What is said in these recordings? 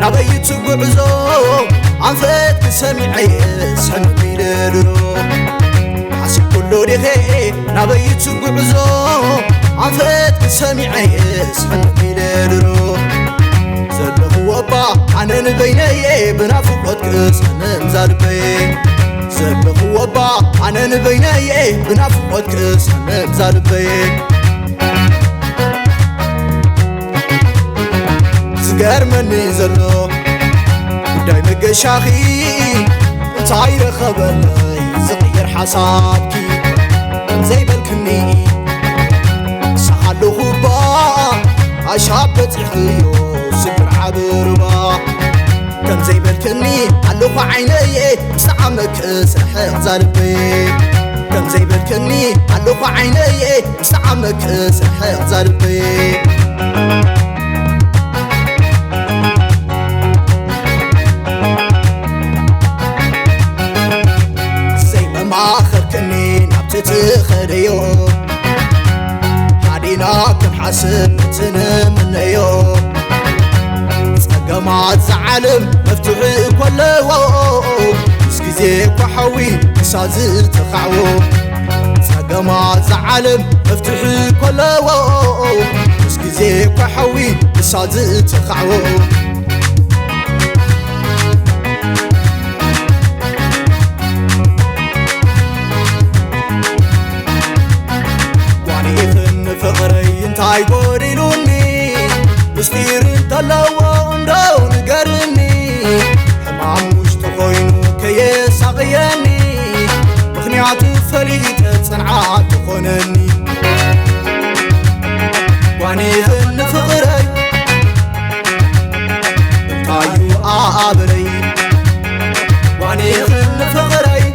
نبيت بعزو عنفت كسمعي سحني لدرو حسب كله دخي نبيت بعزو عنفت كسمعي سحني لدرو زله وبا أنا نبيني بنافقت كسنم زاربي زله وبا أنا نبيني بنافقت كسنم زاربي زقار مني زلو داي مقشاخي انتاير خبري زغير حسابكي زي بالكني سحلو خبا عشابت يخيو سكر عبربا كان زي بالكني علو عيني سعمك سحق زربي كان زي بالكني علو عيني سعمك سحق زربي آخر كنين عبتتخديو حدينا كم حسن تنمنيو سقمات زعلم مفتوح كله مسكزيك وحوي مسازر تخعو سقمات زعلم مفتوح كله مسكزيك وحوي مسازر تخعو انتاي قوليلوني مستير انتلو اندو نقرني حمام مشتغينو كيس اغياني مخنيعتو فليت صنعات تخونني واني هن فقري انتايو آبري واني هن فقري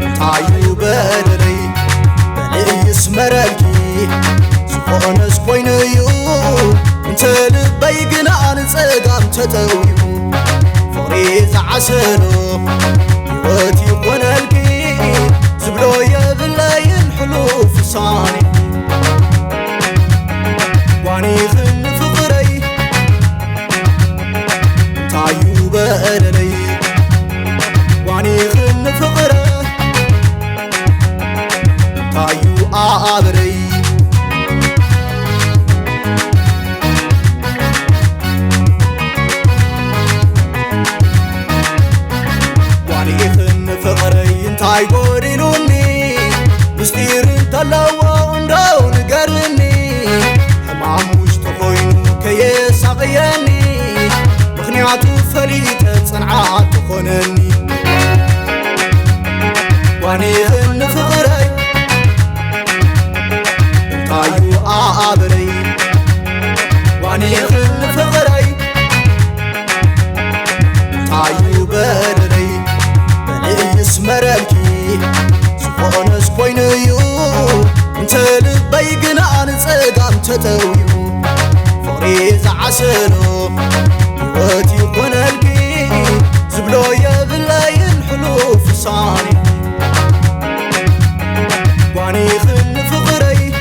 انتايو بدري اسمرالكي زخونس كوينيو انت لبي قنان صدام تتويو فريز عسلو يوتي قنالكي زبلو يبلاين حلوف صاني واني خن فقري تايو بأللي واني خن فقري تايو آبري واني خن فقري انتاي قوليلوني مستير انتلو اندو نقرني حمام وشتخوينو كيس اغياني مخنيعتو فليت صنعات تخونني واني خن فقري تايو آبري واني خن فقري تايو بدري بلي اسمرالكي زخونس كوينيو انت لبي قنان صدام تتويو فريز عسلو يوتي قنالكي زبلو يبلاين حلوف صاني واني خن فقري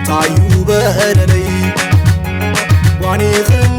تايو بأللي واني خن